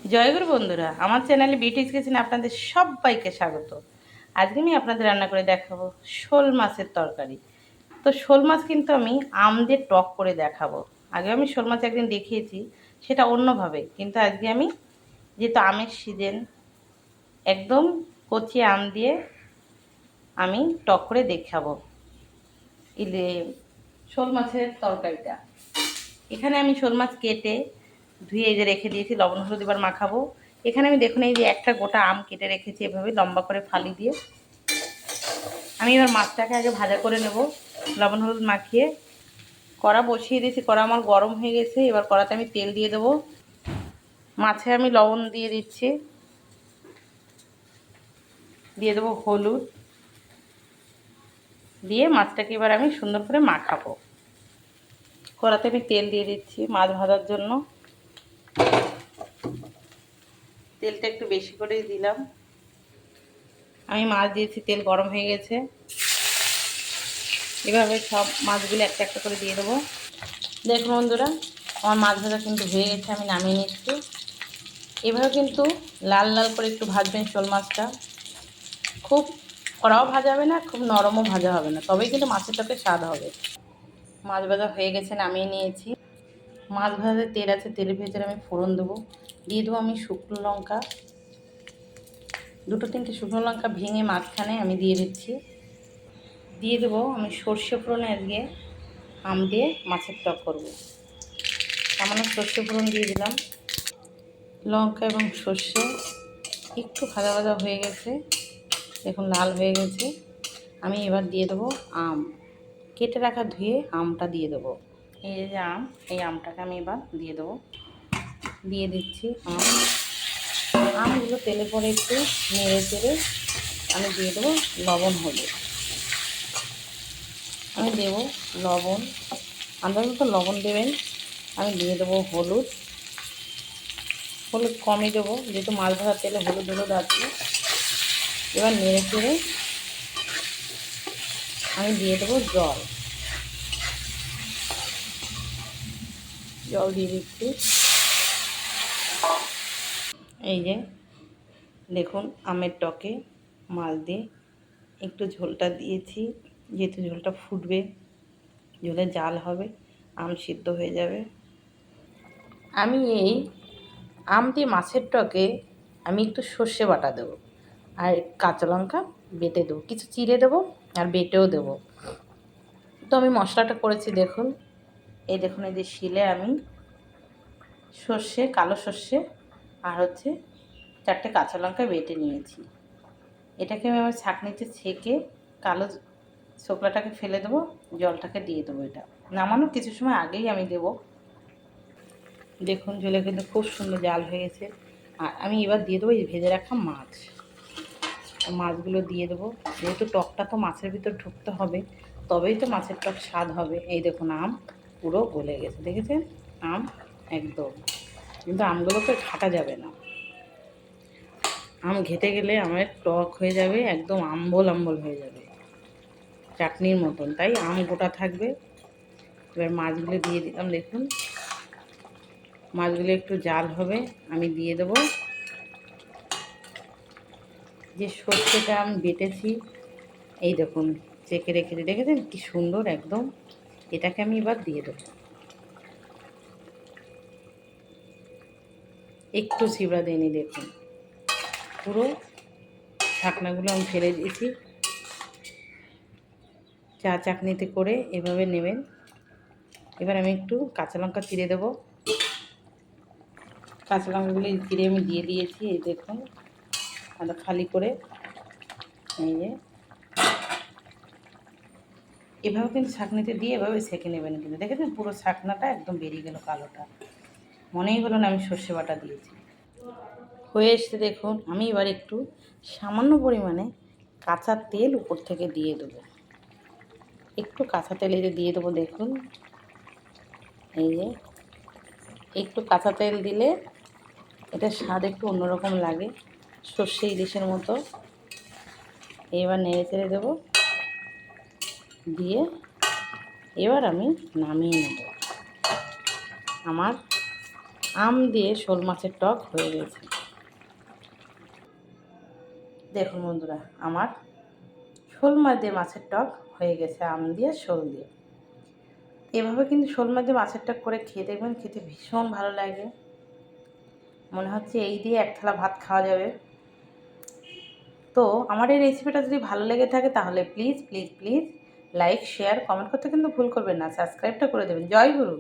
জয়গুরু বন্ধুরা, আমার চ্যানেলে বিউটিজ কিচেনে আপনাদের সবাইকে স্বাগত। আজকে আমি আপনাদের রান্না করে দেখাবো শোল মাছের তরকারি। তো শোল মাছ কিন্তু আমি আম দিয়ে টক করে দেখাবো। আগে আমি শোল মাছ একদিন দেখিয়েছি, সেটা অন্যভাবে, কিন্তু আজকে আমি যেহেতু আমের সিজন, একদম কচি আম দিয়ে আমি টক করে দেখাবো ইলে শোল মাছের তরকারিটা। এখানে আমি শোল মাছ কেটে ধুয়ে এই যে রেখে দিয়েছি, লবণ হলুদ এবার মাখাবো। এখানে আমি দেখুন এই যে একটা গোটা আম কেটে রেখেছি এভাবে লম্বা করে ফালি দিয়ে। আমি এবার মাছটাকে আগে ভাজা করে নেব লবণ হলুদ মাখিয়ে। কড়া বসিয়ে দিয়েছি, কড়া আমার গরম হয়ে গেছে। এবার কড়াতে আমি তেল দিয়ে দেবো, মাছে আমি লবণ দিয়ে দিচ্ছি, দিয়ে দেবো হলুদ দিয়ে মাছটাকে এবার আমি সুন্দর করে মাখাবো। কড়াতে আমি তেল দিয়ে দিচ্ছি মাছ ভাজার জন্য, তেলটা একটু বেশি করেই দিলাম। আমি মাছ দিয়েছি, তেল গরম হয়ে গেছে। এভাবে সব মাছগুলো একটা একটা করে দিয়ে দেবো। দেখুন বন্ধুরা, আমার মাছ ভাজা কিন্তু হয়ে গেছে, আমি নামিয়ে নিচ্ছি। এভাবে কিন্তু লাল লাল করে একটু ভাজবেন শোল মাছটা। খুব কড়াও ভাজা হবে না, খুব নরমও ভাজা হবে না, তবেই কিন্তু মাছের সাথে স্বাদ হবে। মাছ ভাজা হয়ে গেছে, নামিয়ে নিয়েছি। মাছ ভাজাতে তেল আছে, তেলের ভেতরে আমি ফোড়ন দেবো। দিয়ে দেবো আমি শুকনো লঙ্কা, দুটো তিনটে শুকনো লঙ্কা ভেঙে মাঝখানে আমি দিয়ে দিচ্ছি। দিয়ে দেবো আমি সর্ষে ফোড়নে আজকে আম দিয়ে মাছের টক করবো। সামান্য সর্ষে ফোড়ন দিয়ে দিলাম। লঙ্কা এবং সর্ষে একটু ভাজা ভাজা হয়ে গেছে, এখন লাল হয়ে গেছে। আমি এবার দিয়ে দেবো আম, কেটে রাখা ধুয়ে আমটা দিয়ে দেবো। এই যে আম, এই আমটাকে আমি এবার দিয়ে দেবো। দিয়ে দিচ্ছি আমগুলো তেলে পরে একটু নেড়ে চেড়ে আমি দিয়ে দেবো লবণ হলুদ। আমি দেবো লবণ, আন্দাজ মতো লবণ দেবেন। আমি দিয়ে দেবো হলুদ, হলুদ কমই দেবো যেহেতু মাছ ভাজার তেলে হলুদ হলুদ আছে। এবার নেড়ে চেড়ে আমি দিয়ে দেবো জল, জল দিয়ে দিচ্ছি। এই যে দেখুন আমের টকে মাছ দিয়ে একটু ঝোলটা দিয়েছি, যেহেতু ঝোলটা ফুটবে, ঝোলে জাল হবে, আম সিদ্ধ হয়ে যাবে। আমি এই আম দিয়ে মাছের টকে আমি একটু সর্ষে বাটা দেবো আর কাঁচা লঙ্কা বেটে দেবো, কিছু চিড়ে দেবো আর বেটেও দেবো। তো আমি মশলাটা করেছি দেখুন, এই দেখুন এই যে শিলে আমি সর্ষে, কালো সর্ষে আর হচ্ছে 4টে কাঁচা লঙ্কা বেটে নিয়েছি। এটাকে আমি আমার ছাঁকনিতে ছেঁকে কালো ছোকলাটাকে ফেলে দেবো, জলটাকে দিয়ে দেবো। এটা নামানোর কিছু সময় আগেই আমি দেবো। দেখুন ঝোলে কিন্তু খুব সুন্দর জাল হয়ে গেছে। আর আমি এবার দিয়ে দেবো এই ভেজে রাখা মাছ, মাছগুলো দিয়ে দেবো। যেহেতু টকটা তো মাছের ভিতর ঢুকতে হবে, তবেই তো মাছের টক স্বাদ হবে। এই দেখুন আম পুরো গলে গেছে, দেখেছেন আম একদম, কিন্তু আমগুলোকে ঘাটা যাবে না। আম ঘেটে গেলে আমার টক হয়ে যাবে, একদম আম্বল আম্বল হয়ে যাবে, চাটনির মতন। তাই আম গোটা থাকবে। এবার মাছগুলো দিয়ে দিলাম, দেখুন মাছগুলো একটু জাল হবে, আমি দিয়ে দেবো যে সর্ষেটা আমি বেটেছি। এই দেখুন চেকে রেখে দেখেছেন কি সুন্দর একদম। এটাকে আমি এবার দিয়ে দেবো, একটু চিবড়া দিইনি, দেখুন পুরো ঢাকনাগুলো আমি ফেলে দিয়েছি। চা চাকনিতে করে এভাবে নেবেন। এবার আমি একটু কাঁচা লঙ্কা চিড়ে দেবো, কাঁচা লঙ্কাগুলো চিড়ে আমি দিয়ে দিয়েছি। এই দেখুন আদা খালি করে, এই যে এভাবে কিন্তু ছাঁকনিতে দিয়ে এভাবে ছেঁকে নেবেন। কিন্তু দেখেছেন পুরো ছাঁকনাটা একদম বেরিয়ে গেল কালোটা, মনেই হলো না আমি সর্ষে বাটা দিয়েছি। হয়ে এসছে দেখুন। আমি এবার একটু সামান্য পরিমাণে কাঁচা তেল উপর থেকে দিয়ে দেবো, একটু কাঁচা তেল এই যে দিয়ে দেবো। দেখুন এই যে একটু কাঁচা তেল দিলে এটা স্বাদ একটু অন্যরকম লাগে, সর্ষে ইলিশের মতো। এবার নেড়ে চেড়ে দেবো, দিয়ে এবার আমি নামিয়ে নেব। আমার আম দিয়ে শোল মাছের টক হয়ে গেছে। দেখুন বন্ধুরা, আমার শোল মাছ দিয়ে মাছের টক হয়ে গেছে, আম দিয়ে শোল দিয়ে। এভাবে কিন্তু শোল মাছ দিয়ে মাছের টক করে খেয়ে দেখবেন, খেতে ভীষণ ভালো লাগে। মনে হচ্ছে এই দিয়ে এক থালা ভাত খাওয়া যাবে। তো আমার এই রেসিপিটা যদি ভালো লেগে থাকে তাহলে please please please like, share, comment করতে কিন্তু ভুল করবেন না। সাবস্ক্রাইবটা করে দেবেন। জয় গুরু।